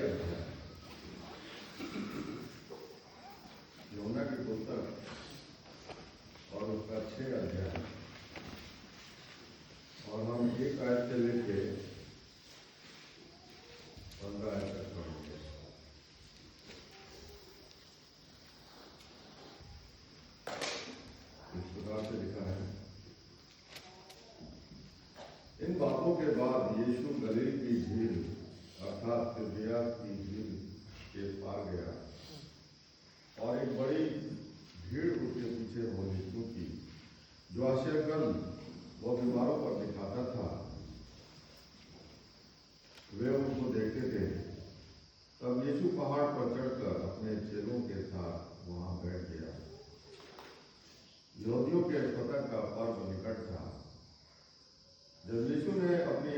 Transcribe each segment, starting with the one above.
अध्याय यूहन्ना की पुस्तक और उसका 6 अध्याय, और हम 1 आयत से लेके 15 आयत तक पढ़ेंगे। इस प्रकार से लिखा है, इन बातों के बाद यीशु गलील की झील अर्थात तिबिरियास की झील के पार गया, और एक बड़ी भीड़ उसके पीछे होने क्योंकि जो आश्चर्यकर्म वो बीमारों पर दिखाता था वे उनको देखते थे। तब यीशु पहाड़ पर चढ़कर अपने चेलों के साथ वहां बैठ गया। यहूदियों के फसह का पर्व निकट था। जब यीशु ने अपनी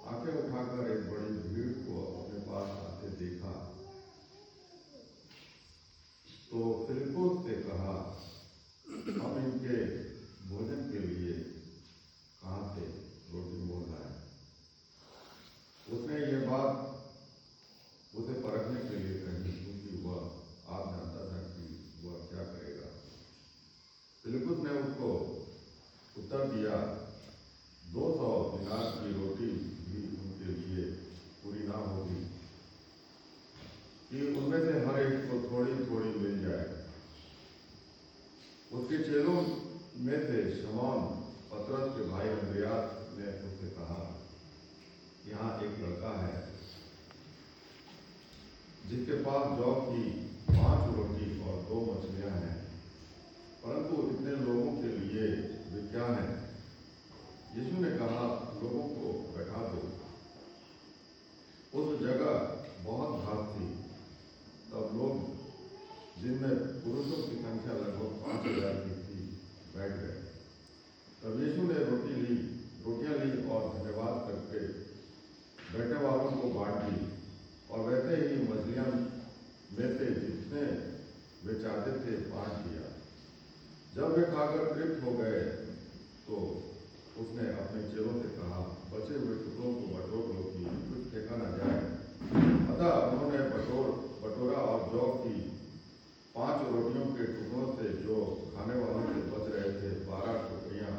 आंखें उठाकर एक बड़ी भीड़ को अपने पास आते देखा तो फिलिप्पुस से कहा, हम इनके भोजन के लिए कहाँ से रोटी मोल लाए। उसने ये बात उसे परखने के लिए कही क्योंकि वह आप जानता था कि वह क्या करेगा। फिलिप्पुस ने उसको उत्तर दिया, 200 दिनार की रोटी भी उनके लिए पूरी ना होगी कि उनमें से हर एक को थोड़ी थोड़ी मिल जाए। उसके चेलों में से शमौन पतरस के भाई अंद्रियास ने उससे कहा, यहाँ एक लड़का है जिसके पास जौ की 5 रोटी और 2 मछलियां हैं, परंतु इतने लोगों के लिए वे क्या है। यीशु ने कहा, लोगों को बैठा दो। उस जगह बहुत घास थी। तब लोग, जिनमें पुरुषों की संख्या लगभग 5000 की थी, बैठ गए। तब यीशु ने रोटियां ली और धन्यवाद करके बैठने वालों को बांट दी, और वैसे ही मछलियां में से जितने वे चाहते थे बांट दिया। जब वे खाकर तृप्त हो गए तो उसने अपने चेलों से कहा, बचे हुए टुकड़ों को बटोर लो कि कुछ फेंका न जाए। अतः उन्होंने बटोरा और जौ की 5 रोटियों के टुकड़ों से जो खाने वालों से बच रहे थे 12 टोकरियां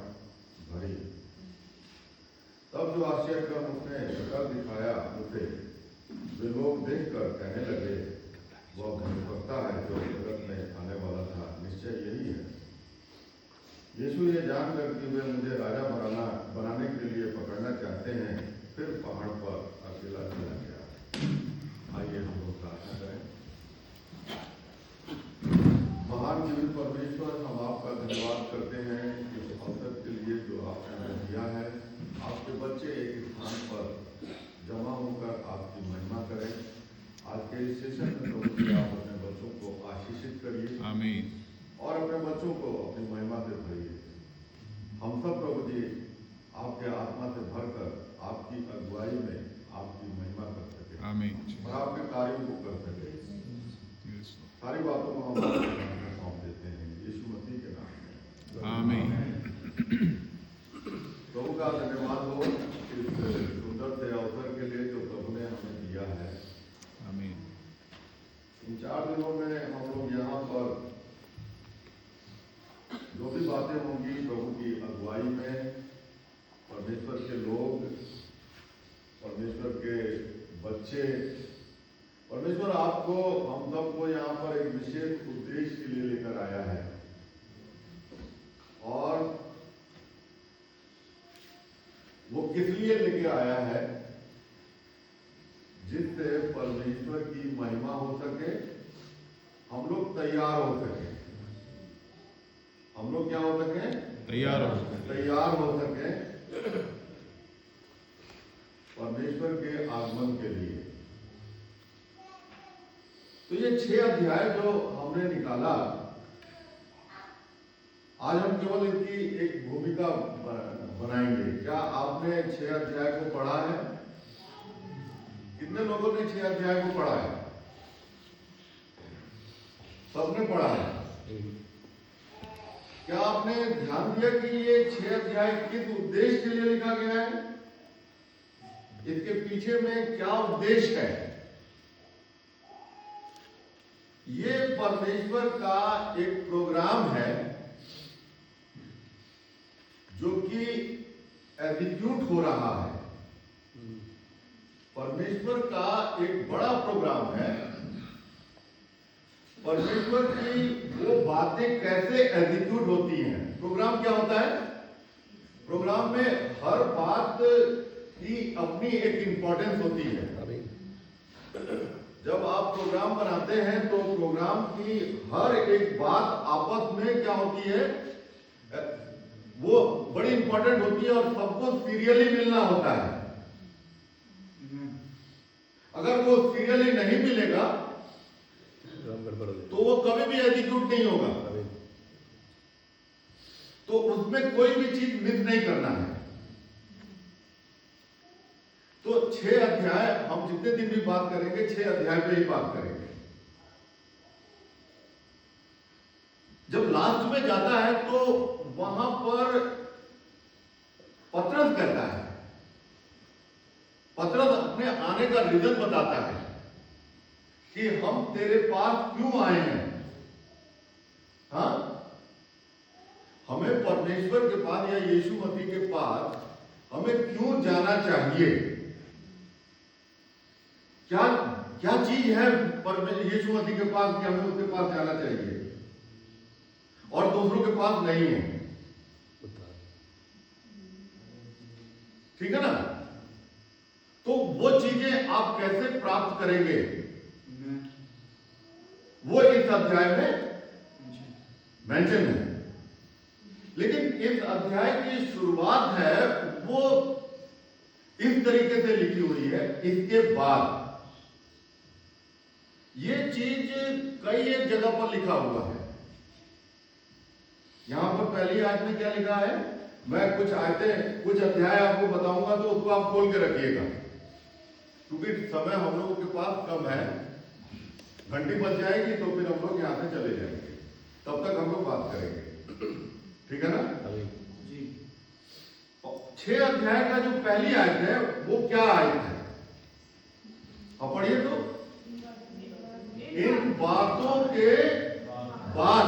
भरी। तब जो आश्चर्यकर्म उसने कर दिखाया उसे वे लोग देखकर कहने लगे, वह भविष्यवक्ता है जो जगत में आने वाला था। निश्चय यही है। यीशु ये जानकर कि वे मुझे राजा बनाने के लिए पकड़ना चाहते हैं, फिर पहाड़ पर अकेला चला गया। आइए हम लोग प्रार्थना करें। महान जीवित परमेश्वर, हम आपका धन्यवाद करते हैं इस अवसर के लिए जो आपने हमें दिया है। आपके बच्चे एक स्थान पर जमा होकर आपकी महिमा करें। आज के इस सेशन में प्रभु जी आप अपने बच्चों को आशीषित करिए, आमीन, और अपने बच्चों को अपनी महिमा से भरिए। हम सब प्रभु जी आपके आत्मा से भरकर आपकी अगुवाई में आपकी महिमा कर सके, आमीन, और आपके कार्यों को कर सके। सारी बातों को हम आपके नाम में सौंप देते हैं, यीशु मसीह के नाम में, आमीन। प्रभु का धन्यवाद हो इस सुंदर से अवसर के लिए जो प्रभु ने हमें दिया है, आमीन। इन 4 दिनों में हम लोग यहाँ पर जो भी बातें होंगी प्रभु की अगुवाई में, परमेश्वर के लोग, परमेश्वर के बच्चे, परमेश्वर आपको हम सबको यहाँ पर एक विशेष उद्देश्य के लिए लेकर आया है। और वो किस लिए लेके आया है? जिससे परमेश्वर की महिमा हो सके, हम लोग तैयार हो सके। हम लोग क्या हो सके? तैयार हो सके परमेश्वर के आगमन के लिए। तो ये 6 अध्याय जो हमने निकाला, आज हम केवल इनकी एक भूमिका बनाएंगे। क्या आपने 6 अध्याय को पढ़ा है? कितने लोगों ने 6 अध्याय को पढ़ा है? सबने पढ़ा है। क्या आपने ध्यान दिया कि ये 6 अध्याय किस उद्देश्य के लिए लिखा गया है? इसके पीछे में क्या उद्देश्य है? ये परमेश्वर का एक प्रोग्राम है जो कि एग्जीक्यूट हो रहा है। परमेश्वर का एक बड़ा प्रोग्राम है। परमेश्वर की वो बातें कैसे एग्जीक्यूट होती हैं। प्रोग्राम क्या होता है? प्रोग्राम में हर बात की अपनी एक इंपॉर्टेंस होती है। जब आप प्रोग्राम बनाते हैं तो प्रोग्राम की हर एक बात आपस में क्या होती है, वो बड़ी इंपॉर्टेंट होती है और सबको सीरियली मिलना होता है। अगर वो सीरियली नहीं मिलेगा तो वो कभी भी एग्जीक्यूट नहीं होगा। तो उसमें कोई भी चीज मिस नहीं करना है। तो 6 अध्याय हम जितने दिन भी बात करेंगे 6 अध्याय पे ही बात करेंगे। जब लास्ट में जाता है तो वहां पर पतरस कहता है, पतरस अपने आने का रीजन बताता है कि हम तेरे पास क्यों आए हैं। हाँ, हमें परमेश्वर के पास या यीशु मसीह के पास हमें क्यों जाना चाहिए। क्या क्या चीज है यीशु मसीह के पास कि हमें उसके पास जाना चाहिए और दूसरों के पास नहीं है। ठीक है ना? तो वो चीजें आप कैसे प्राप्त करेंगे वो इस अध्याय में मेंशन है। लेकिन इस अध्याय की शुरुआत है वो इस तरीके से लिखी हुई है, इसके बाद। ये चीज कई एक जगह पर लिखा हुआ है। यहां पर पहली आयत में क्या लिखा है, मैं कुछ आयतें कुछ अध्याय आपको बताऊंगा तो उसको आप खोल के रखिएगा, क्योंकि समय हम लोगों के पास कम है। घंटी बज जाएगी तो फिर हम लोग यहां से चले जाएंगे, तब तक हम लोग बात करेंगे। ठीक है ना जी? 6 अध्याय का जो पहली आयत है वो क्या आयत है, अब पढ़िए तो। इन बातों के बाद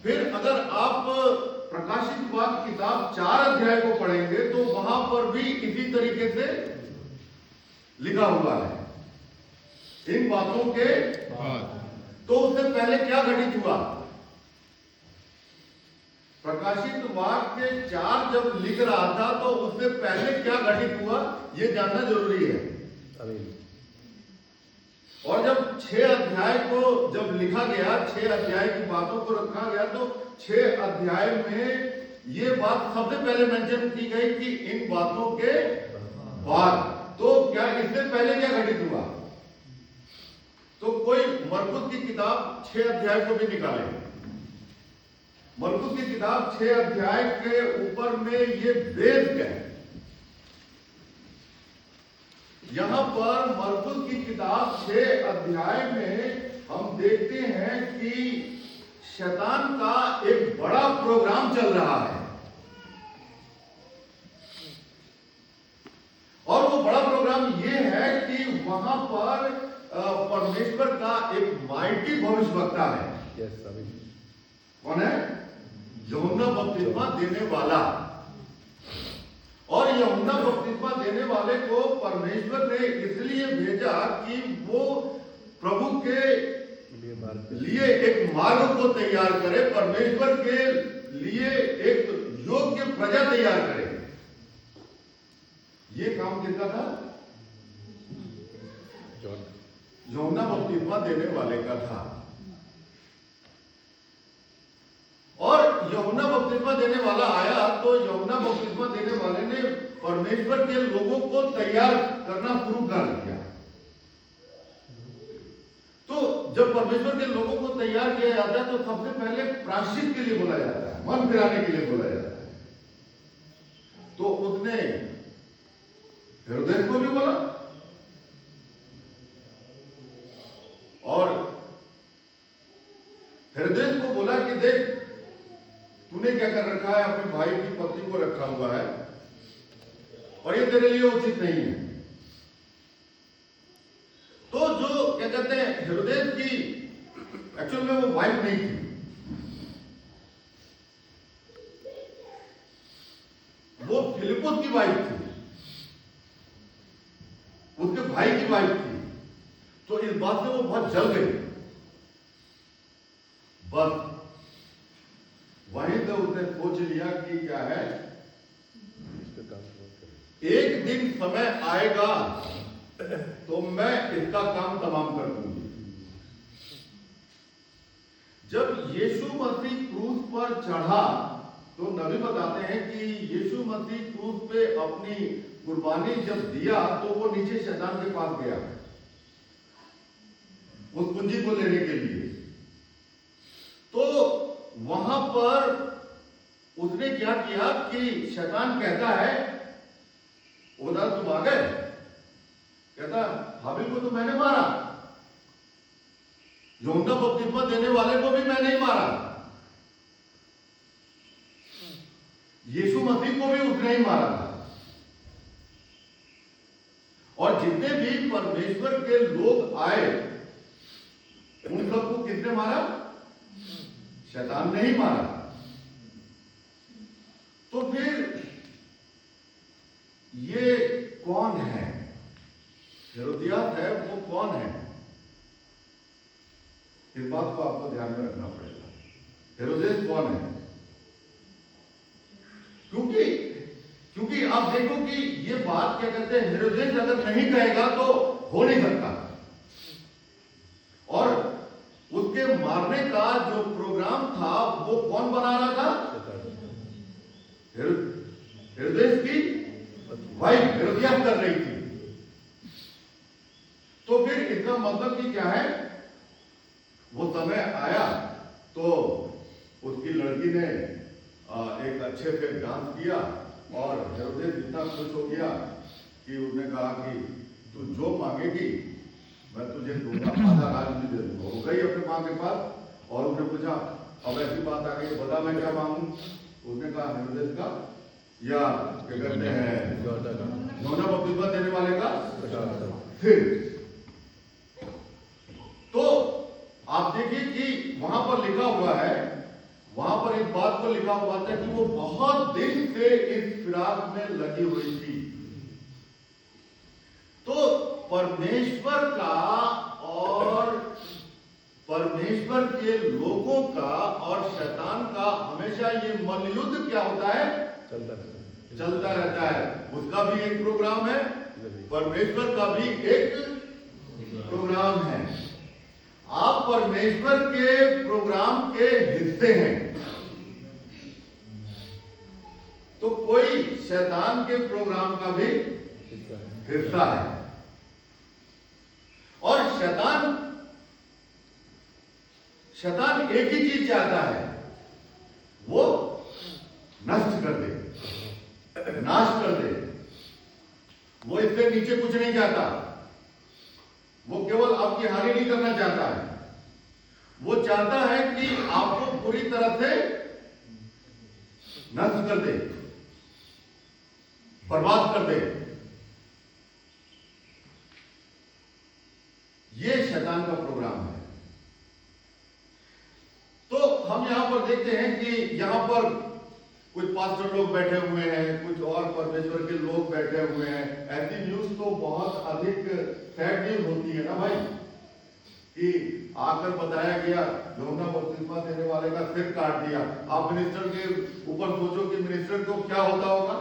फिर अगर आप प्रकाशित वाक्य किताब 4 अध्याय को पढ़ेंगे तो वहां पर भी इसी तरीके से लिखा हुआ है, इन बातों के बाद। तो उससे पहले क्या घटित हुआ? प्रकाशित वाक्य 4 जब लिख रहा था तो उससे पहले क्या घटित हुआ यह जानना जरूरी है। और जब 6 अध्याय को जब लिखा गया, 6 अध्याय की बातों को रखा गया, तो 6 अध्याय में ये बात सबसे पहले मेंशन की गई कि इन बातों के बाद। तो क्या इससे पहले क्या घटित हुआ? तो कोई मरकुस की किताब 6 अध्याय को भी निकाले। मरकुस की किताब 6 अध्याय के ऊपर में ये बेस है। यहां पर मरकुस की किताब 6 अध्याय में हम देखते हैं कि शैतान का एक बड़ा प्रोग्राम चल रहा है, और वो बड़ा प्रोग्राम ये है कि वहां पर परमेश्वर का एक माइटी भविष्यवक्ता है। कौन है? यूहन्ना बपतिस्मा देने वाला। और यूहन्ना बपतिस्मा देने वाले को परमेश्वर ने इसलिए भेजा कि वो प्रभु के लिए एक मार्ग को तैयार करे, परमेश्वर के लिए एक योग्य प्रजा तैयार करे। ये काम किसका था? यूहन्ना बपतिस्मा देने वाले का था। और यूहन्ना बपतिस्मा देने वाला आया तो यूहन्ना बपतिस्मा देने वाले ने परमेश्वर के लोगों को तैयार करना शुरू कर दिया। तो जब परमेश्वर के लोगों को तैयार किया जाता है तो सबसे पहले प्रायश्चित के लिए बोला जाता है, मन फिराने के लिए बोला जाता है। तो उसने हेरोदेस को भी बोला और हेरोदेस को बोला कि देख, तूने क्या कर रखा है, अपने भाई की पत्नी को रखा हुआ है और ये तेरे लिए उचित नहीं है। तो जो क्या कहते हैं हेरोदेस की एक्चुअल में वो वाइफ नहीं थी, वो फिलिपुस की वाइफ थी, उसके भाई की वाइफ थी। तो इस बात से वो बहुत जल गई। बस वहीं से उसने सोच लिया कि क्या है, एक दिन समय आएगा तो मैं इसका काम तमाम कर दूंगी। जब यीशु मसीह क्रूस पर चढ़ा तो नबी बताते हैं कि यीशु मसीह क्रूस पे अपनी कुर्बानी जब दिया तो वो नीचे शैतान के पास गया उस कुंजी को लेने के लिए। तो वहां पर उसने क्या किया कि शैतान कहता है, उधर तुम आ गए, कहता हाबिल को तो मैंने मारा, यूहन्ना बपतिस्मा देने वाले को भी मैंने ही मारा, यीशु मसीह को भी उसने ही मारा था। और जितने भी परमेश्वर के लोग आए उन सबको किसने मारा? शैतान ने ही मारा। तो फिर ये कौन है? हेरोदियास है, वो कौन है? इस बात को आपको ध्यान में रखना पड़ेगा। हेरोदेस कौन है? क्योंकि आप देखो कि ये बात क्या कहते हैं, हेरोदेस अगर नहीं कहेगा तो हो नहीं सकता। और उसके मारने का जो प्रोग्राम था वो कौन बना रहा था? हेरोदेस की वाइफ हेरोदियास कर रही थी। तो फिर इसका मतलब कि क्या है, वो समय आया तो उसकी लड़की ने एक अच्छे से डांस किया और हेरोदेस इतना खुश हो गया कि उसने कहा कि तू जो मांगेगी मैं तुझे दूंगा, आधा राज भी दे दूंगा। वो गई अपने मां के पास और उसने पूछा अब ऐसी बात आ गई, बता मैं क्या मांगू? उसने कहा हेरोदेस का या क्या कहते हैं यूहन्ना बपतिस्मा देने वाले का। फिर तो आप देखिए कि वहां पर लिखा हुआ है, वहां पर इस बात को लिखा हुआ था कि वो बहुत दिन से इस फिराक में लगी हुई थी। तो परमेश्वर का और परमेश्वर के लोगों का और शैतान का हमेशा ये मल्लयुद्ध क्या होता है? चलता रहता है। उसका भी एक प्रोग्राम है, परमेश्वर का भी एक प्रोग्राम है। आप परमेश्वर के प्रोग्राम के हिस्से हैं, तो कोई शैतान के प्रोग्राम का भी हिस्सा है। और शैतान एक ही चीज चाहता है, वो नष्ट कर दे, नाश कर दे। वो इससे नीचे कुछ नहीं चाहता, वो केवल आपकी हानि नहीं करना चाहता है, वो चाहता है कि आपको पूरी तरह से नष्ट कर दे, बर्बाद कर दे। ये शैतान का प्रोग्राम है। तो हम यहां पर देखते हैं कि यहां पर कुछ पास्टर लोग बैठे हुए हैं, कुछ और परमेश्वर के लोग बैठे हुए हैं। ऐसी न्यूज तो बहुत अधिक सैड न्यूज होती है ना भाई, कि आकर बताया गया यूहन्ना बपतिस्मा देने वाले का सिर काट दिया। आप मिनिस्टर के ऊपर सोचो कि मिनिस्टर को क्या होता होगा।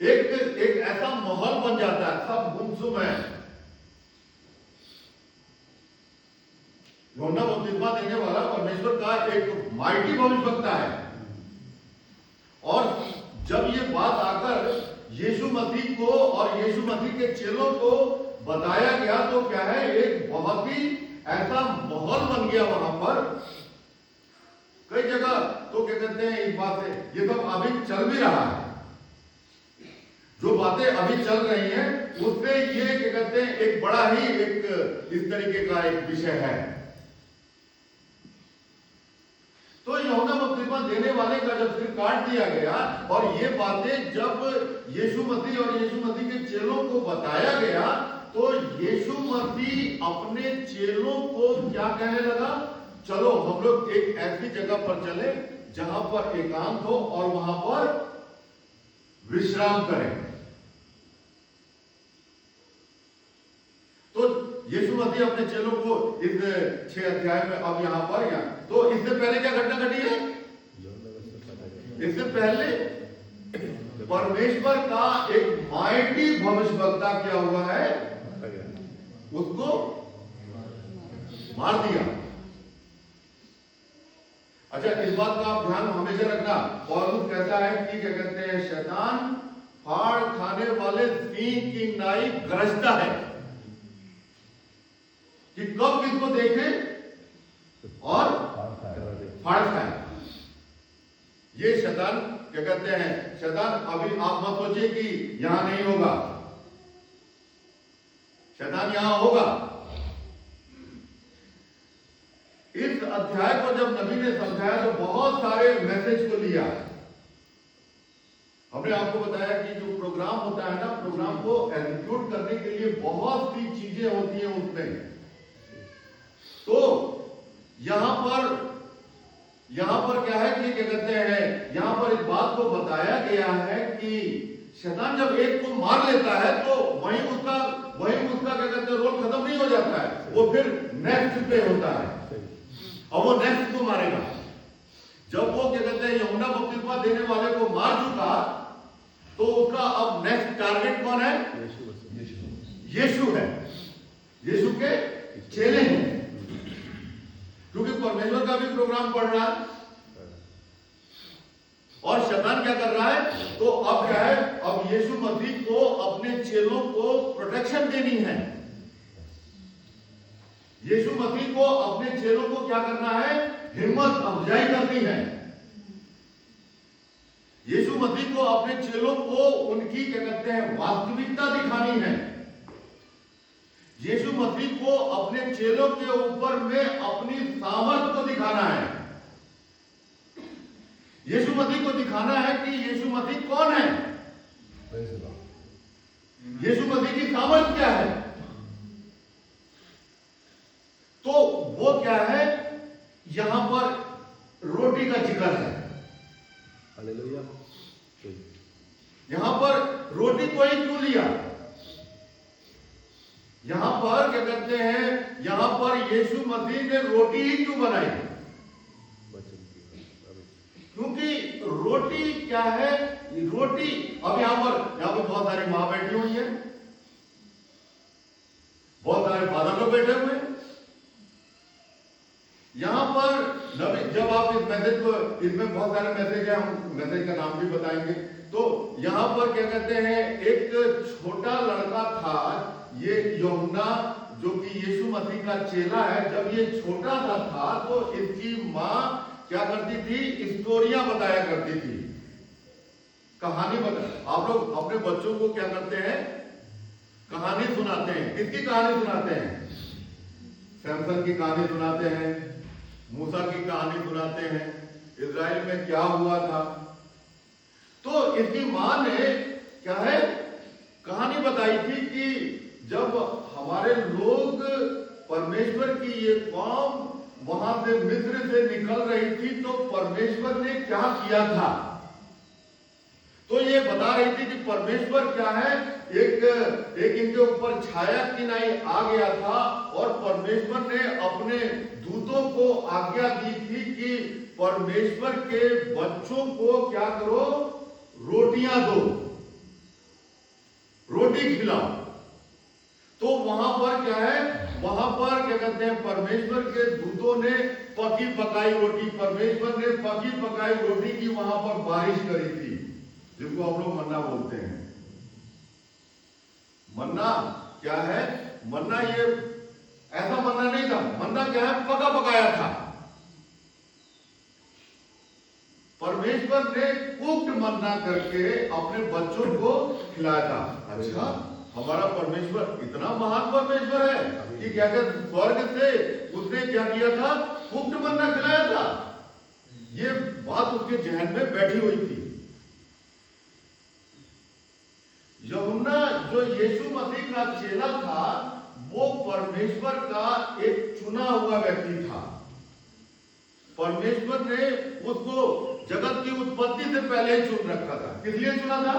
एक ऐसा माहौल बन जाता है, सब गुमसुम है। यूहन्ना बपतिस्मा देने वाला परमेश्वर का एक माइटी भविष्यवक्ता है। और जब ये बात आकर यीशु मसीह को और यीशु मसीह के चेलों को बताया गया तो क्या है, एक बहुत ही ऐसा माहौल बन गया वहां पर। कई जगह तो क्या कहते हैं, इस बात से ये सब अभी चल भी रहा है। जो बातें अभी चल रही हैं उससे ये क्या कहते हैं, एक बड़ा ही एक इस तरीके का एक विषय है। तो यूहन्ना बपतिस्मा देने वाले का जब सिर काट दिया गया और ये बातें जब यीशु मसीह और यीशु मसीह के चेलों को बताया गया तो यीशु मसीह अपने चेलों को क्या कहने लगा? चलो हम लोग एक ऐसी जगह पर चले जहां पर एकांत हो और वहां पर विश्राम करें। तो यीशु मसीह अपने चेलों को इस 6 अध्याय में अब यहां पर तो इससे पहले क्या घटना घटी है? इससे पहले परमेश्वर का एक माइटी भविष्यवक्ता क्या हुआ है? उसको मार दिया। अच्छा, इस बात का आप ध्यान हमेशा रखना। पौलुस कहता है कि क्या कहते हैं, शैतान फाड़ खाने वाले सिंह की नाई गरजता है कि कब किसको देखे और फाड़ खाए। ये शैतान क्या कहते हैं, शैतान अभी आप मत सोचिए कि यहां नहीं होगा, शैतान यहां होगा। इस अध्याय को जब नबी ने समझाया तो बहुत सारे मैसेज को लिया। हमने आपको बताया कि जो प्रोग्राम होता है ना, प्रोग्राम को एग्जीक्यूट करने के लिए बहुत सी चीजें होती हैं उसमें। तो यहां पर क्या है कि क्या कहते हैं, यहां पर इस बात को बताया गया है कि शैतान जब एक को मार लेता है तो वहीं उसका क्या कहते हैं, रोल खत्म नहीं हो जाता है, वो फिर नेक्स्ट पे होता है और वो नेक्स्ट को मारेगा। जब वो क्या कहते हैं यूहन्ना बपतिस्मा देने वाले को मार चुका तो उसका अब नेक्स्ट टारगेट कौन है? यीशु है, यीशु के चेले हैं, क्योंकि परमेश्वर का भी प्रोग्राम पढ़ रहा है और शैतान क्या कर रहा है? तो अब क्या है, अब यीशु मसीह को अपने चेलों को प्रोटेक्शन देनी है। यीशु मसीह को अपने चेलों को क्या करना है? हिम्मत अफजाई करनी है। यीशु मसीह को अपने चेलों को उनकी क्या कहते हैं वास्तविकता दिखानी है। यीशु मसीह को अपने चेलों के ऊपर में अपनी सामर्थ को दिखाना है। यीशु मसीह को दिखाना है कि यीशु मसीह कौन है, यीशु मसीह की सामर्थ क्या है। तो वो क्या है, यहां पर रोटी का जिक्र है। हालेलुया। यहां पर रोटी को ही क्यों लिया? यहां पर क्या कहते हैं, यहां पर यीशु मसीह ने रोटी ही क्यों बनाई? क्योंकि रोटी क्या है, रोटी अब यहां पर बहुत सारी मां बैठी हुई है, बहुत सारे फादर लोग बैठे हुए हैं। यहां पर जब आप इस मैसेज को, इसमें बहुत सारे मैसेज है, हम मैसेज का नाम भी बताएंगे। तो यहां पर क्या कहते हैं, एक छोटा लड़का था, ये यूहन्ना जो कि यीशु मसीह का चेला है, जब ये छोटा सा था तो इसकी मां क्या करती थी? स्टोरियां बताया करती थी, कहानी बता। आप लोग अपने बच्चों को क्या करते हैं? कहानी सुनाते हैं। किसकी कहानी सुनाते हैं? सैमसन की कहानी सुनाते हैं, मूसा की कहानी सुनाते हैं, इजराइल में क्या हुआ था। तो इसकी मां ने क्या है कहानी बताई थी कि जब हमारे लोग परमेश्वर की ये कौम वहां से मिस्र से निकल रही थी तो परमेश्वर ने क्या किया था। तो ये बता रही थी कि परमेश्वर क्या है, एक इनके ऊपर छाया की नाई आ गया था और परमेश्वर ने अपने दूतों को आज्ञा दी थी कि परमेश्वर के बच्चों को क्या करो? रोटियां दो, रोटी खिलाओ। तो वहां पर क्या है, वहां पर क्या कहते हैं, परमेश्वर के दूतों ने पकी पकाई रोटी, परमेश्वर ने पकी पकाई रोटी की वहां पर बारिश करी थी, जिनको हम लोग मन्ना बोलते हैं। मन्ना क्या है? मन्ना ये ऐसा मन्ना नहीं था, मन्ना क्या है? पका पकाया था। परमेश्वर ने कुक्ड मन्ना करके अपने बच्चों को खिलाया था। अच्छा, हमारा परमेश्वर इतना महान परमेश्वर है कि क्या कहते, स्वर्ग से उसने क्या किया था? कुक्ड मन्ना खिलाया था। ये बात उसके जहन में बैठी हुई थी। यूहन्ना जो यीशु मसीह का चेला था, वो परमेश्वर का एक चुना हुआ व्यक्ति था। परमेश्वर ने उसको जगत की उत्पत्ति से पहले ही चुन रखा था। किस लिए चुना था?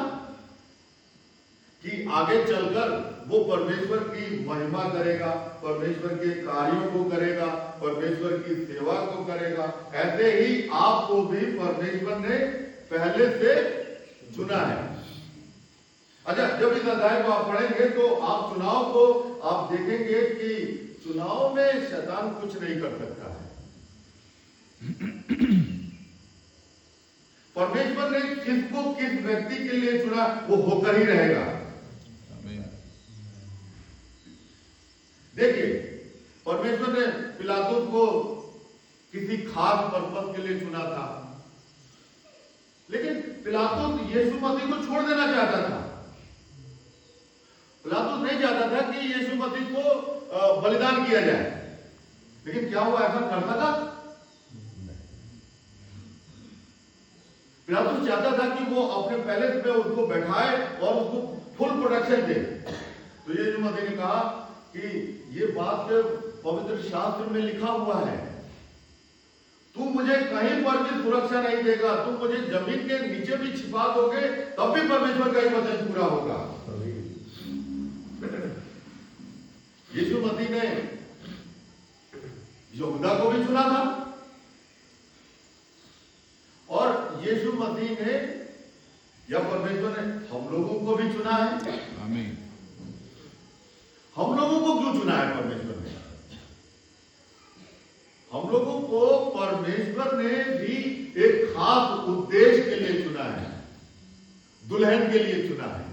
कि आगे चलकर वो परमेश्वर की महिमा करेगा, परमेश्वर के कार्यों को करेगा, परमेश्वर की सेवा को करेगा। ऐसे ही आपको भी परमेश्वर ने पहले से चुना है। अच्छा, जब इस अध्याय को आप पढ़ेंगे तो आप चुनाव को आप देखेंगे कि चुनाव में शैतान कुछ नहीं कर सकता है। परमेश्वर ने किसको किस व्यक्ति के लिए चुना, वो होकर ही रहेगा। देखिए, परमेश्वर ने पिलातुस को किसी खास पर्पस के लिए चुना था, लेकिन पिलातुस यीशु मसीह को छोड़ देना चाहता था। पिलातुस नहीं चाहता था कि यीशु मसीह को बलिदान किया जाए, लेकिन क्या हुआ, ऐसा कर सका? पिलातुस चाहता था कि वो अपने पैलेस में उसको बैठाए और उसको फुल प्रोटेक्शन दे। तो यीशु मसीह ने कहा कि ये बात पवित्र शास्त्र में लिखा हुआ है, तू मुझे कहीं पर भी सुरक्षा नहीं देगा, तुम मुझे जमीन के नीचे भी छिपा दोगे तब भी परमेश्वर का ही वचन पूरा होगा। यीशु मसीह ने यहूदा को भी चुना था और यीशु मसीह ने या परमेश्वर ने हम लोगों को भी चुना है। आमीन। हम लोगों को क्यों चुना है परमेश्वर ने? हम लोगों को परमेश्वर ने भी एक खास उद्देश्य के लिए चुना है, दुल्हन के लिए चुना है।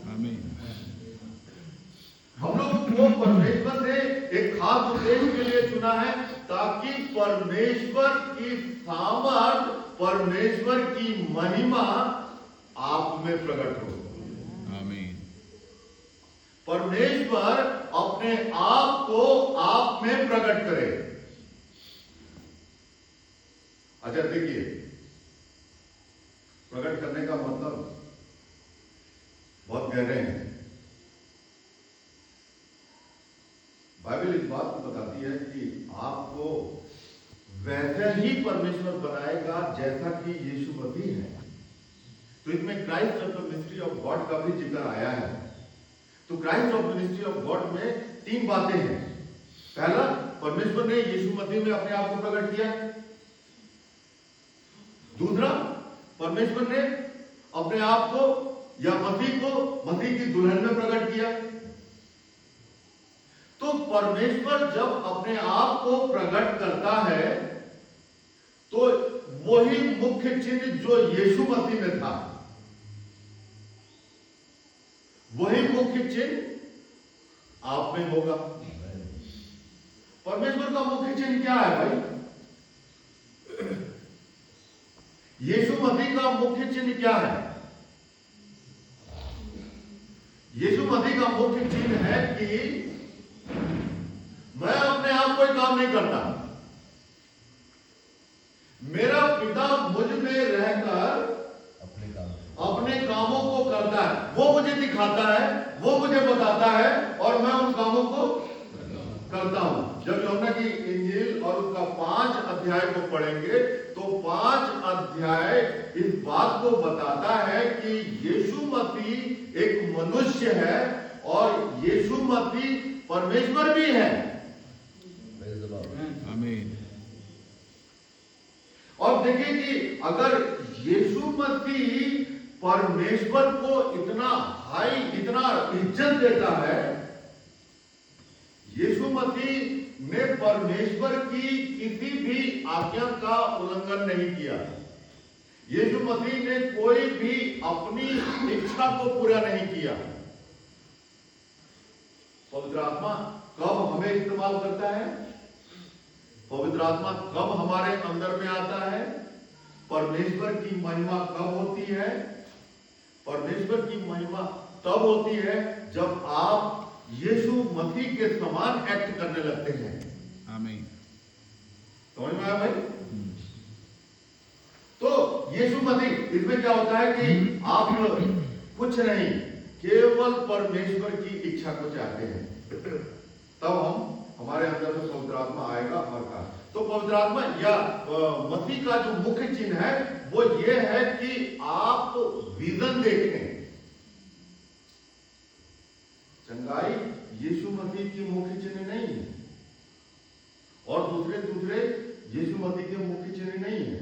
आमीन। हम लोगों को परमेश्वर ने एक खास उद्देश्य के लिए चुना है ताकि परमेश्वर की सामर्थ, परमेश्वर की महिमा आप में प्रकट हो। आमीन। परमेश्वर अपने आप को आप में प्रकट करे। अच्छा देखिए, प्रकट करने का मतलब बहुत गहरे हैं। बाइबल इस बात को बताती है कि आपको वैसे ही परमेश्वर बनाएगा जैसा कि यीशु मसीह है। तो इसमें Christ of the mystery of God का भी जिक्र आया है। तो Christ of ministry of God में 3 बातें हैं। पहला, परमेश्वर ने यीशु मसीह में अपने आप को प्रकट किया। दूसरा, परमेश्वर ने अपने आप को या मसीह को मसीह की दुल्हन में प्रकट किया। तो परमेश्वर जब अपने आप को प्रकट करता है तो वही मुख्य चिन्ह जो यीशु मसीह में था, वही मुख्य चिन्ह आप में होगा। परमेश्वर का मुख्य चिन्ह क्या है भाई? यीशु मसीह का मुख्य चिन्ह क्या है? यीशु मसीह का मुख्य चिन्ह है कि मैं अपने आप कोई काम नहीं करता, मेरा पिता मुझ में रहकर अपने कामों को करता है। वो मुझे दिखाता है, वो मुझे बताता है और मैं उन कामों को करता हूं। जब यूहन्ना की इंजील और उसका 5 अध्याय को पढ़ेंगे तो 5 अध्याय इस बात को बताता है कि यीशु मसीह एक मनुष्य है और यीशु मसीह परमेश्वर भी है। आमीन। और देखिए कि अगर यीशु मसीह परमेश्वर को इतना हाई, इतना इज्जत देता है, यीशु मसीह ने परमेश्वर की किसी भी आज्ञा का उल्लंघन नहीं किया। यीशु मसीह ने कोई भी अपनी इच्छा को पूरा नहीं किया। पवित्र आत्मा कब हमें इस्तेमाल करता है? पवित्र आत्मा कब हमारे अंदर में आता है? परमेश्वर की महिमा कब होती है? परमेश्वर की महिमा तब होती है जब आप यीशु मसीह के समान एक्ट करने लगते हैं। आमीन। समझ में आया भाई? तो यीशु मसीह, इसमें क्या होता है कि आप कुछ नहीं, केवल परमेश्वर की इच्छा को चाहते हैं। तब हमारे अंदर में पवित्र आत्मा आएगा और का। तो पवित्र आत्मा या मसीह का जो मुख्य चिन्ह है वो ये है कि आप विजन देखें। चंगाई यीशु मसीह की मुख्य चिन्ह नहीं है और दूसरे यीशु मसीह के मुख्य चिन्ह नहीं है।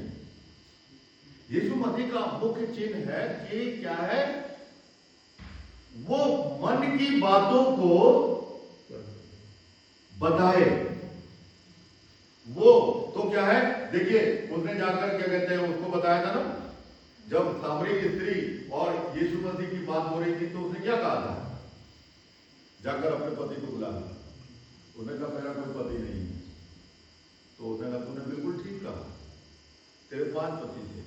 यीशु मसीह का मुख्य चिन्ह है कि क्या है, वो मन की बातों को बताए। वो तो क्या है, देखिए उसने जाकर क्या कहते हैं उसको बताया था ना, जब सामरी स्त्री और यीशु मसीह की बात हो रही थी तो उसने क्या कहा था, जाकर अपने पति को बुला लिया। उसने कहा मेरा कोई पति नहीं है। तो उसने कहा तूने बिल्कुल ठीक कहा, तेरे 5 पति थे,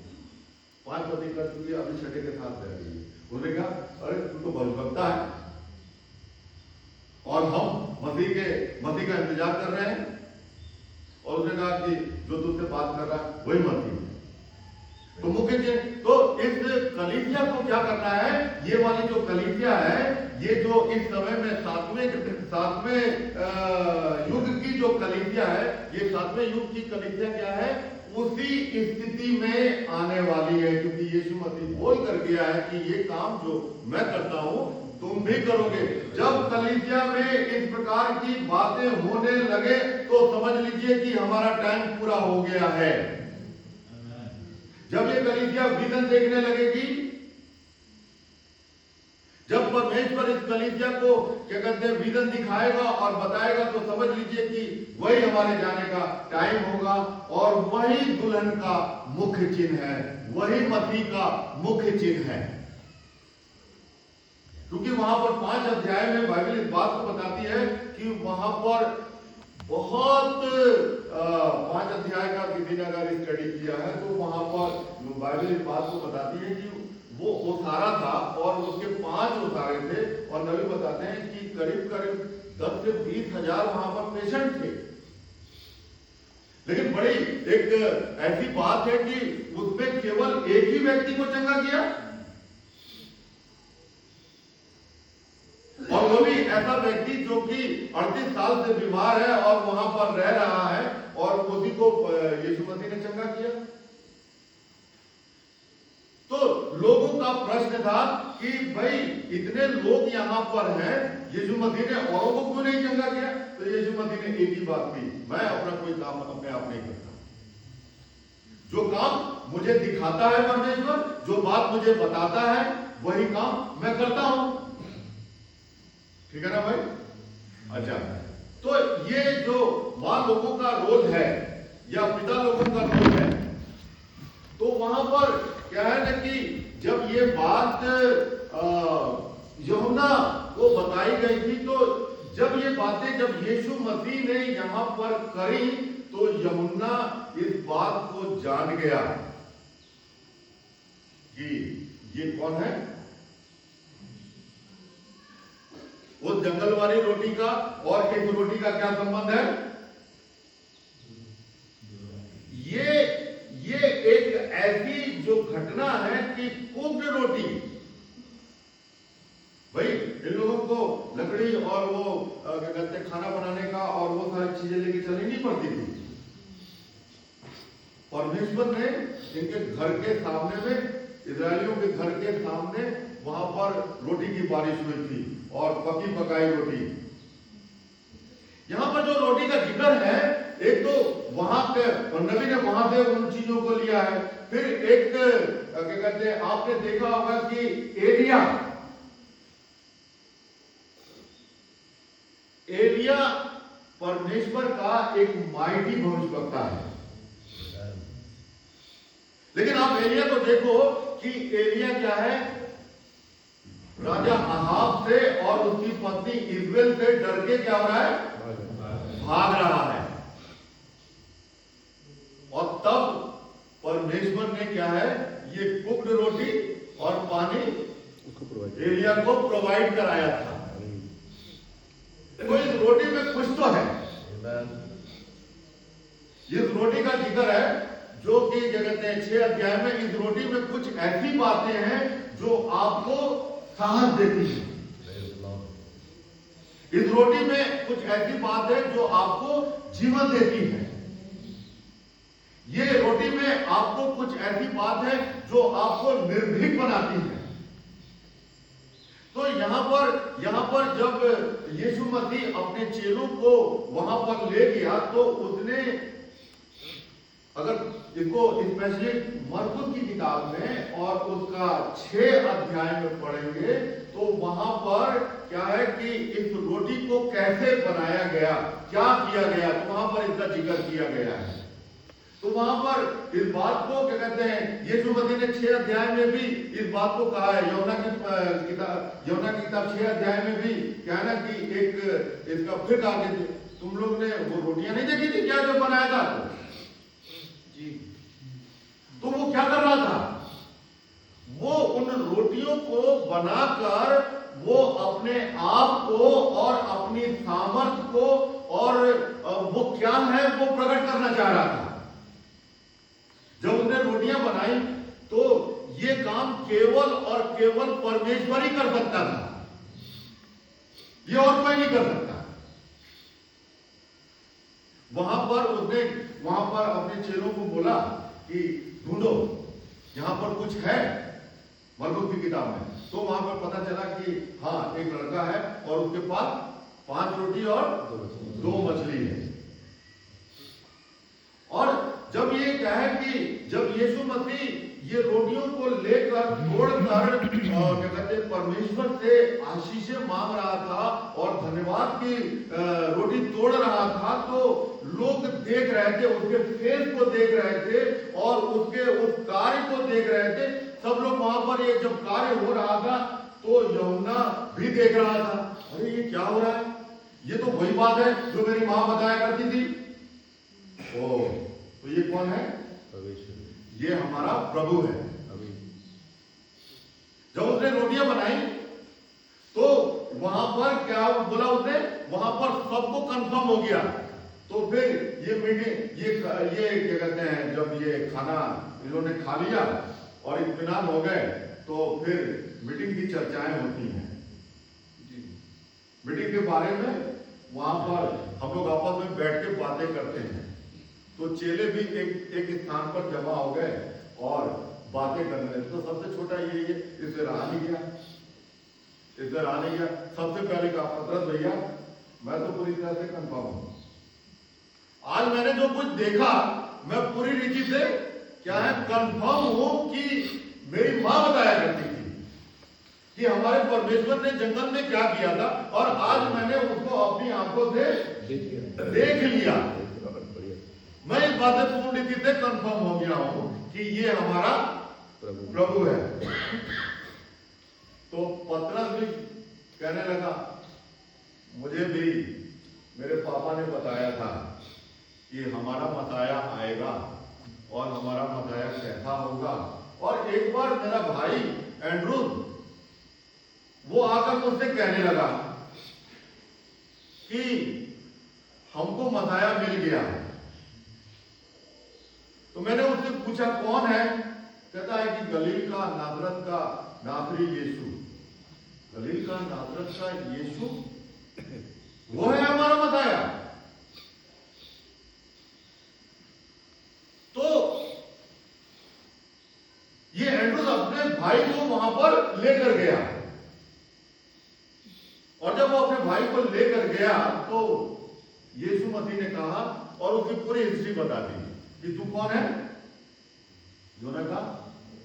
5 पति कर चुकी, अभी 6 के साथ रह रही है। उसने कहा अरे तू तो भविष्यवक्ता है और हम मसीह का इंतजार कर रहे हैं। और उसने कहा कि जो तुझसे बात कर रहा है वही मसीह है। तो मुख्य चिन्ह तो इस कलीसिया को क्या करना है, ये वाली जो कलीसिया है, ये जो इस समय में सातवें युग की जो कलीसिया है, ये 7वें युग की कलीसिया क्या है, उसी स्थिति में आने वाली है। क्योंकि यीशु मसीह बोल कर गया है कि ये काम जो मैं करता हूं तुम भी करोगे। जब कलीसिया में इस प्रकार की बातें होने लगे तो समझ लीजिए कि हमारा टाइम पूरा हो गया है। जब ये कलीसिया विजन देखने लगेगी, जब परमेश्वर इस कलीसिया को क्या कहते हैं विजन दिखाएगा और बताएगा, तो समझ लीजिए कि वही हमारे जाने का टाइम होगा और वही दुल्हन का मुख्य चिन्ह है, वही मसीह का मुख्य चिन्ह है। क्योंकि वहां पर 5 अध्याय में बाइबल इस बात को बताती है कि वहां पर बहुत 5 अध्याय का किसी ने अगर स्टडी किया है तो वहां पर बाइबल इस बात को बताती है कि वो ओसारा था और उसके 5 ओसारे थे। और नबी बताते हैं कि करीब 10 से 20 हजार वहां पर पेशेंट थे। लेकिन बड़ी एक ऐसी बात है कि उसमें केवल एक ही व्यक्ति को चंगा किया, और वो भी ऐसा व्यक्ति जो कि 38 साल से बीमार है और वहां पर रह रहा है, और उसी को यीशु मसीह ने चंगा किया। तो लोगों का प्रश्न था कि भाई इतने लोग यहां पर हैं, यीशु मसीह ने औरों को क्यों नहीं चंगा किया? तो यीशु मसीह ने एक ही बात की, मैं अपना कोई काम अपने आप नहीं करता। जो काम मुझे दिखाता है परमेश्वर, जो बात मुझे बताता है, वही काम मैं करता हूं। ठीक है ना भाई? अच्छा, तो ये जो मां लोगों का रोल है या पिता लोगों का रोल है, तो वहां पर क्या है ना कि जब ये बात यूहन्ना को बताई गई थी, तो जब ये बातें जब यीशु मसीह ने यहां पर करी, तो यूहन्ना इस बात को जान गया कि ये कौन है। उस जंगल वाली रोटी का और इस रोटी का क्या संबंध है? ये एक ऐसी जो घटना है कि कुक्ड रोटी, भाई इन लोगों को लकड़ी और वो क्या कहते हैं खाना बनाने का और वो सारी चीजें लेके चलनी नहीं पड़ती थी। परमेश्वर ने इनके घर के सामने में, इजरायलियों के घर के सामने वहां पर रोटी की बारिश हुई थी और पकी पकाई रोटी। यहां पर जो रोटी का जिक्र है, एक तो वहां के नबी ने वहां से उन चीजों को लिया है। फिर एक क्या कहते हैं, आपने देखा होगा कि एलिया परमेश्वर का एक माइटी भविष्यवक्ता है। लेकिन आप एलिया को देखो कि एलिया क्या है, राजा अहाब से और उसकी पत्नी इजबेल से डर के क्या हो रहा है, भाग रहा है। और तब परमेश्वर ने क्या है, ये कुक्ड रोटी और पानी एलिया को प्रोवाइड कराया था। देखो इस रोटी में कुछ तो है, इस रोटी का जिक्र है जो कि क्या कहते हैं 6 अध्याय में। इस रोटी में कुछ ऐसी बातें हैं जो आपको साहस देती है। इस रोटी में कुछ ऐसी बात है जो आपको जीवन देती है। ये रोटी में आपको कुछ ऐसी बात है जो आपको निर्भीक बनाती है। तो यहां पर जब यीशु मसीह अपने चेलों को वहां पर ले गया तो उसने, अगर इसको स्पेशली मरकुस की किताब में और उसका 6 अध्याय में पढ़ेंगे तो वहां पर क्या है कि इस रोटी को कैसे बनाया गया, क्या किया गया, तो वहां पर इसका जिक्र किया गया है। तो वहां पर इस बात को क्या कहते हैं, यीशु मसीह ने 6 अध्याय में भी इस बात को कहा है। यूहन्ना की किताब 6 अध्याय में भी क्या है ना कि एक इसका फिर कहा कि तुम लोग ने वो रोटियां नहीं देखी थी क्या जो बनाया था जी, तो वो क्या कर रहा था, वो उन रोटियों को बनाकर वो अपने आप को और अपनी सामर्थ को और वो क्या है वो प्रकट करना चाह रहा था। जब उसने रोटियां बनाई तो ये काम केवल और केवल परमेश्वर ही कर सकता था, ये और कोई नहीं कर सकता। वहां पर अपने चेलों को बोला कि ढूंढो यहां पर कुछ है मरकुस की किताब में। तो वहां पर पता चला कि हाँ एक लड़का है और उसके पास 5 रोटी और 2 मछली है। और जब ये क्या है कि जब यीशु मसीह ये रोटियों को लेकर तोड़कर क्या कहते हैं परमेश्वर से आशीषें मांग रहा था और धन्यवाद की रोटी तोड़ रहा था, तो लोग देख रहे थे, उसके फेस को देख रहे थे और उसके उस कार्य को देख रहे थे। सब लोग वहां पर ये जब कार्य हो रहा था तो यूहन्ना भी देख रहा था, अरे ये क्या हो रहा है, ये तो वही बात है जो मेरी मां बताया करती थी। ओ तो ये कौन है, ये हमारा प्रभु है। जब उसने रोटियां बनाई तो वहां पर क्या बोला उसने, वहां पर सबको कंफर्म हो गया। तो फिर ये मीटिंग ये क्या कहते हैं, जब ये खाना इन्होंने खा लिया और इत्मीनान हो गए तो फिर मीटिंग की चर्चाएं होती हैं। मीटिंग के बारे में वहां पर हम लोग आपस में बैठ के बातें करते हैं। तो चेले भी एक स्थान पर जमा हो गए और बातें करने लगे। तो सबसे छोटा ये इससे रहा नहीं गया, सबसे पहले कहा पतरस भैया मैं तो पूरी तरह से कंफर्म हूं, आज मैंने जो कुछ देखा मैं पूरी रीति से क्या है कंफर्म हूं कि मेरी मां बताया करती थी कि हमारे परमेश्वर ने जंगल में क्या किया था और आज मैंने उसको अपनी आंखों से देख लिया। मैं इस बात से पूर्ण रीति से कंफर्म हो गया हूं कि ये हमारा प्रभु है। तो पतरस भी कहने लगा मुझे भी मेरे पापा ने बताया था कि हमारा मसाया आएगा और हमारा मसाया कैसा होगा। और एक बार मेरा भाई एंड्रू वो आकर मुझसे कहने लगा कि हमको मसाया मिल गया है। तो मैंने उससे पूछा कौन है, कहता है कि गलील का नासरत का नासरी यीशु, गलील का नासरत का यीशु वो है हमारा मसाया। तो ये एंड्रूस अपने भाई को वहां पर लेकर गया और जब वो अपने भाई को लेकर गया तो यीशु मसीह ने कहा और उसकी पूरी हिस्ट्री बता दी कि तू कौन है, योना का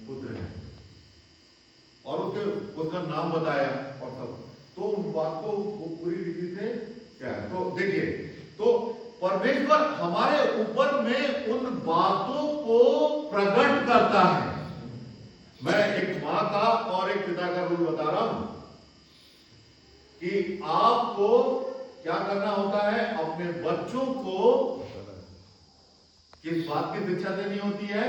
पुत्र है, और उसका नाम बताया और सब। तो उन बात को वो पूरी रीति से क्या है। तो देखिए, तो परमेश्वर हमारे ऊपर में उन बातों को प्रकट करता है। मैं एक मां का और एक पिता का रूल बता रहा हूं कि आपको क्या करना होता है, अपने बच्चों को किस बात की शिक्षा देनी होती है,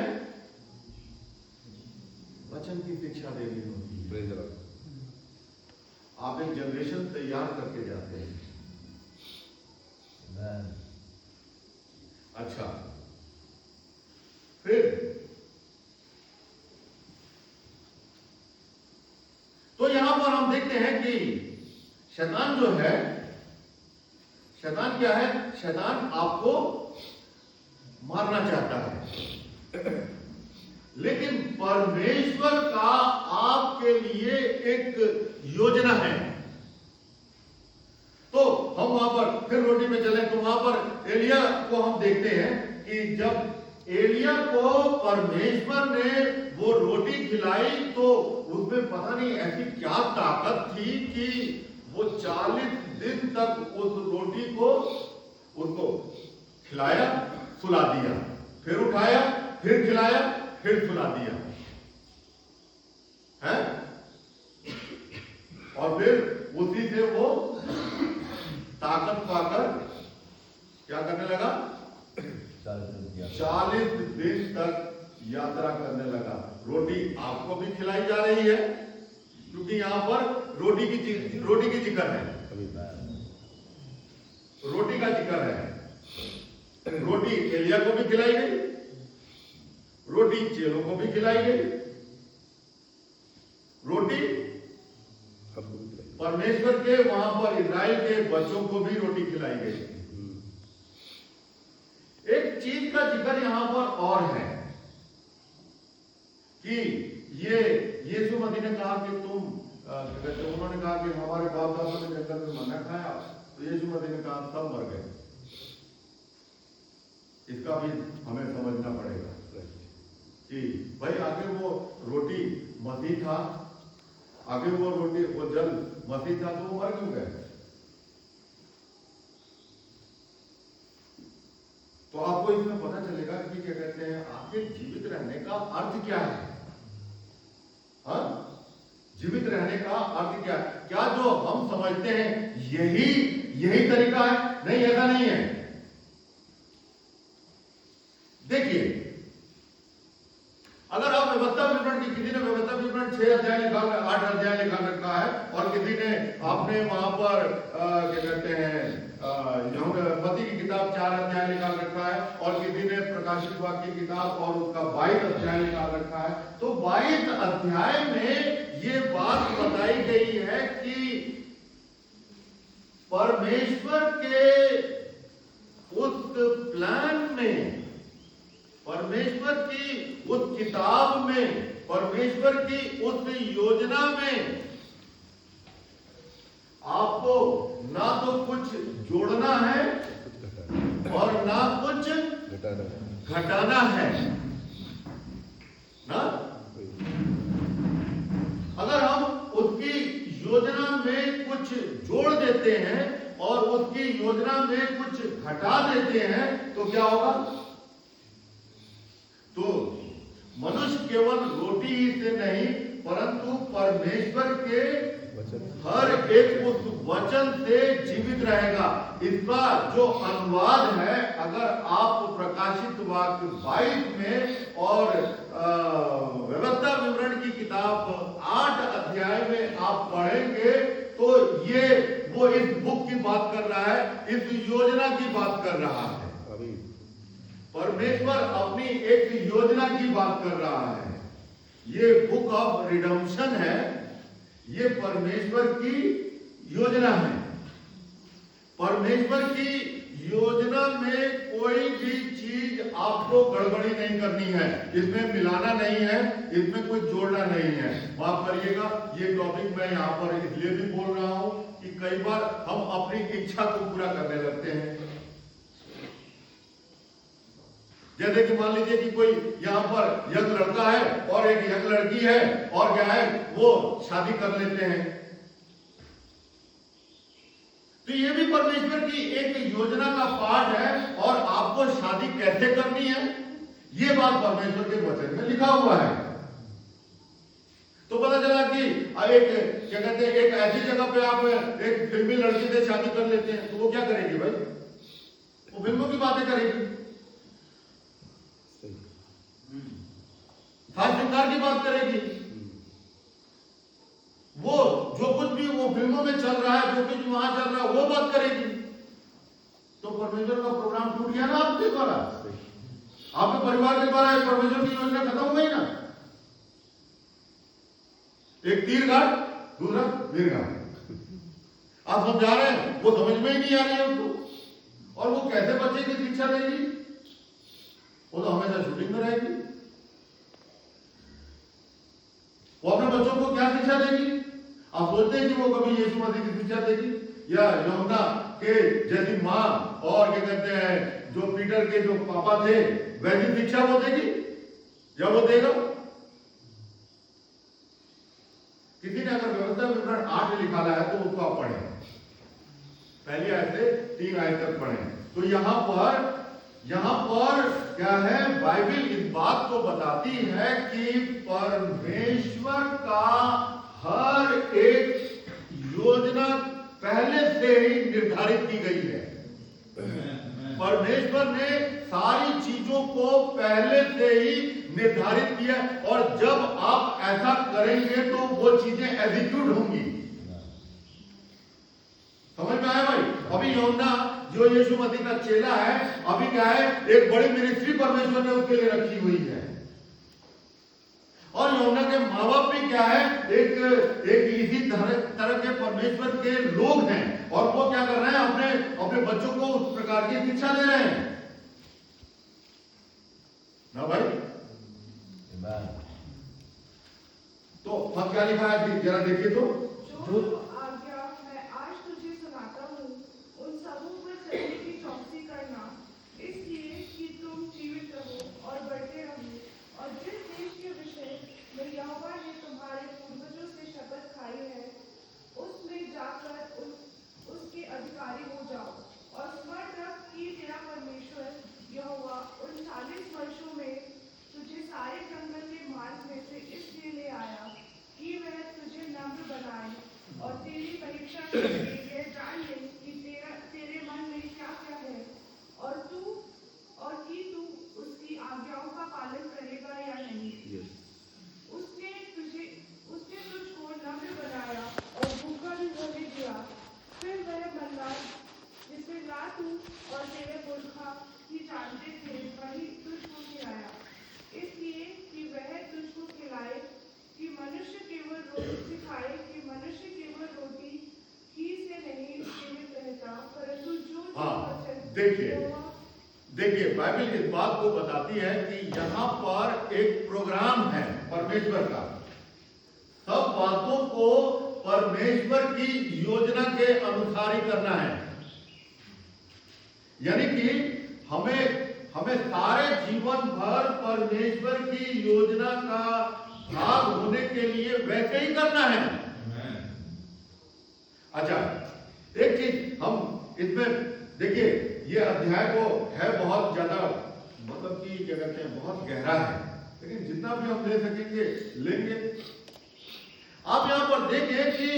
वचन की शिक्षा देनी होती है। आप एक जनरेशन तैयार करके जाते हैं। अच्छा, फिर तो यहां पर हम देखते हैं कि शैतान जो है शैतान क्या है? शैतान आपको मारना चाहता है। लेकिन परमेश्वर का आपके लिए एक योजना है। तो हम वहां पर फिर रोटी में चले तो वहां पर एलिया को हम देखते हैं कि जब एलिया को परमेश्वर ने वो रोटी खिलाई तो उसमें पता नहीं ऐसी क्या ताकत थी कि वो 40 दिन तक उस रोटी को उसको खिलाया, सुला दिया, फिर उठाया, फिर खिलाया, फिर सुला दिया है। और फिर उसी से वो ताकत पाकर क्या करने लगा? 40 दिन तक यात्रा करने लगा। रोटी आपको भी खिलाई जा रही है क्योंकि यहां पर रोटी की जिक्र है, रोटी का जिक्र है। रोटी एलिया को भी खिलाई गई, रोटी चेलों को भी खिलाई गई, रोटी परमेश्वर के वहां पर इजराइल के बच्चों को भी रोटी खिलाई गई। एक चीज का जिक्र यहां पर और है कि ये यीशु मसीह ने कहा कि उन्होंने कहा कि हमारे बाप दादा ने जंगल में मन्ना खाया, तो यीशु मसीह ने कहा सब मर गए। इसका भी हमें समझना पड़ेगा कि भाई आगे वो रोटी मसीह था, आगे वो रोटी वो जल मसीह था, तो वो मर क्यों गए? तो आपको इसमें पता चलेगा कि क्या कहते हैं, आखिर जीवित रहने का अर्थ क्या है? हाँ, जीवित रहने का अर्थ क्या है? क्या जो हम समझते हैं यही तरीका है? नहीं, ऐसा नहीं है। देखिए, अगर आप व्यवस्था विवरण की, किसी ने व्यवस्था विवरण 6 अध्याय लिखा, 8 अध्याय लिखा रखा है, और किसी ने आपने वहां पर क्या कहते हैं मत्ती की किताब 4 अध्याय निकाल रखा है, और किसी ने प्रकाशित वाक्य की किताब और उसका 22 अध्याय निकाल रखा है, तो 22 अध्याय में ये बात बताई गई है कि परमेश्वर के उस प्लान में, परमेश्वर की उस किताब में, परमेश्वर की उस योजना में आपको ना तो कुछ जोड़ना है और ना कुछ घटाना है ना। अगर हम उसकी योजना में कुछ जोड़ देते हैं और उसकी योजना में कुछ घटा देते हैं तो क्या होगा? तो मनुष्य केवल रोटी ही से नहीं परंतु परमेश्वर के हर एक उस वचन से जीवित रहेगा। इसका जो अनुवाद है, अगर आप प्रकाशित वाक्य 22 में और व्यवस्था विवरण की किताब 8 अध्याय में आप पढ़ेंगे तो ये वो इस बुक की बात कर रहा है, इस योजना की बात कर रहा है। परमेश्वर अपनी एक योजना की बात कर रहा है। ये बुक ऑफ रिडेम्पशन है, ये परमेश्वर की योजना है। परमेश्वर की योजना में कोई भी चीज आपको गड़बड़ी नहीं करनी है, इसमें मिलाना नहीं है, इसमें कुछ जोड़ना नहीं है। माफ करिएगा, ये टॉपिक मैं यहाँ पर इसलिए भी बोल रहा हूं कि कई बार हम अपनी इच्छा को पूरा करने लगते हैं। जैसे कि मान लीजिए कि कोई यहाँ पर यंग लड़का है और एक यंग लड़की है, और क्या है, वो शादी कर लेते हैं। तो ये भी परमेश्वर की एक योजना का पार्ट है, और आपको शादी कैसे करनी है ये बात परमेश्वर के वचन में लिखा हुआ है। तो पता चला कि एक क्या कहते हैं, एक ऐसी जगह पे आप एक फिल्मी लड़की से शादी कर लेते हैं, तो वो क्या करेगी भाई? वो फिल्मों की बातें करेगी, श्रृंगार की बात करेगी, वो जो कुछ भी वो फिल्मों में चल रहा है, जो कुछ वहां चल रहा है, वो बात करेगी। तो परमेश्वर का प्रोग्राम टूट गया ना आपके द्वारा, आपके परिवार के द्वारा परमेश्वर की योजना खत्म हो गई ना। एक तीर घाट, दूसरा वीर घाट। आप समझा रहे हैं, वो समझ में ही नहीं आ रही है उसको। और वो कैसे बच्चे की शिक्षा देगी? वो तो हमेशा शूटिंग में रहेगी। वो अपने बच्चों को क्या शिक्षा देगी? आप सोचते हैं कि वो कभी यीशु मसीह की शिक्षा देगी? या यूहन्ना के जैसी मां और क्या कहते हैं जो पीटर के जो पापा थे वैसी शिक्षा वो देगी या वो देगा? किसी ने अगर व्यवस्था विवरण 8 निकाला है तो उसको आप पढ़ें, पहली आयत से 3 आयत तक पढ़ें। तो यहां पर क्या है, बाइबल इस बात को बताती है कि परमेश्वर का हर एक योजना पहले से ही निर्धारित की गई है। परमेश्वर ने सारी चीजों को पहले से ही निर्धारित किया और जब आप ऐसा करेंगे तो वो चीजें एग्जीक्यूट होंगी। समझ में आया भाई? अभी यूहन्ना जो यीशु मसीह का चेला है, अभी क्या है, एक बड़ी मिनिस्ट्री परमेश्वर ने उसके लिए रखी हुई है। और यूहन्ना के माँ बाप भी क्या है, एक इसी तरह के परमेश्वर के लोग हैं और वो क्या कर रहे हैं, अपने बच्चों को उस प्रकार की शिक्षा दे रहे हैं ना भाई। तो फर्क क्या लिखा है जरा देखिए तो, आज्ञा मैं आज तुझे सुनाता हूँ उन सबों पर चलने की चौकसी करना, इसलिए कि तुम जीवित रहो और बढ़ते रहो। और जिस देश के विषय में यहोवा ने तुम्हारे पूर्वजों से शपथ खाई है उसमें जाकर उसके अधिकारी हो जाओ। और स्मरण रख कि तेरा परमेश्वर यहोवा उन 40 वर्षों में तुझे सारे जंगल के मार्ग में से इसलिए ले आया कि वह तुझे नम्र बनाए और तेरी परीक्षा करके यह जान ले कि तेरे मन में क्या क्या है और कि तू उसकी आज्ञाओं का पालन करेगा या नहीं। उसने तुझको नम्र बनाया और भूखा भी होने दिया। फिर वह मन्ना जिसे ना तू और तेरे पुरखा ही जानते थे वही तुझको खिलाया, इसलिए कि वह तुझको खिलाए कि मनुष्य केवल रोटी खाए, कि मनुष्य केवल रोटी ही से नहीं जीवित रहता परंतु जो देखिए बाइबल इस बात को बताती है कि यहाँ पर एक प्रोग्राम है परमेश्वर का। सब बातों को परमेश्वर की योजना के अनुसार ही करना है। यानी कि हमें सारे जीवन भर परमेश्वर की योजना का भाग होने के लिए वैसे ही करना है। अच्छा, एक चीज हम इसमें देखिए, ये अध्याय को है बहुत ज्यादा, मतलब कि क्या कहते हैं, बहुत गहरा है, लेकिन जितना भी हम ले सकेंगे लेंगे। आप यहाँ पर देखें कि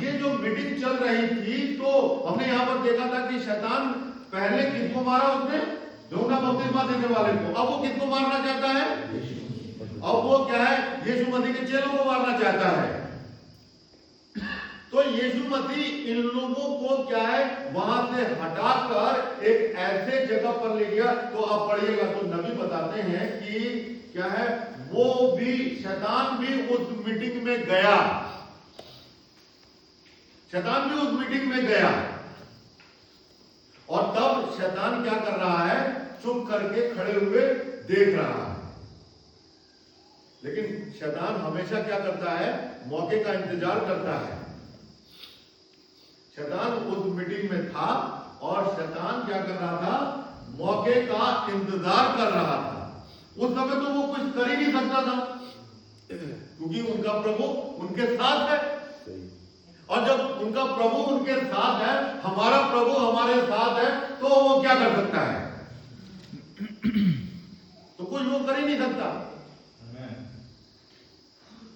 ये जो मीटिंग चल रही थी तो हमने यहाँ पर देखा था कि शैतान पहले किसको मारा, उसने यूहन्ना बपतिस्मा देने वाले को। अब वो किसको मारना चाहता है? अब वो क्या है, यीशु मसीह के चेलों को मारना चाहता है। तो यीशु मसीह इन लोगों को क्या है, वहां से हटाकर एक ऐसे जगह पर ले गया। तो आप पढ़िएगा तो नबी बताते हैं कि क्या है, वो भी शैतान भी उस मीटिंग में गया, शैतान भी उस मीटिंग में गया। और तब शैतान क्या कर रहा है, चुप करके खड़े हुए देख रहा है। लेकिन शैतान हमेशा क्या करता है, मौके का इंतजार करता है। शैतान उस मीटिंग में था और शैतान क्या कर रहा था, मौके का इंतजार कर रहा था। उस समय तो वो कुछ कर ही नहीं सकता था क्योंकि उनका प्रभु उनके साथ है। और जब उनका प्रभु उनके साथ है, हमारा प्रभु हमारे साथ है, तो वो क्या कर सकता है? तो कुछ वो कर ही नहीं सकता।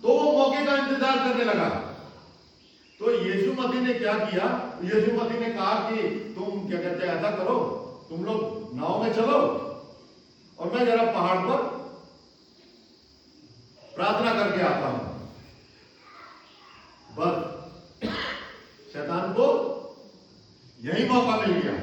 तो वो मौके का इंतजार करने लगा। तो यीशु मसीह ने क्या किया, यीशु मसीह ने कहा कि तुम क्या कहते हैं, ऐसा करो, तुम लोग नाव में चलो और मैं जरा पहाड़ पर प्रार्थना करके आता हूं। बस शैतान को यही मौका मिल गया।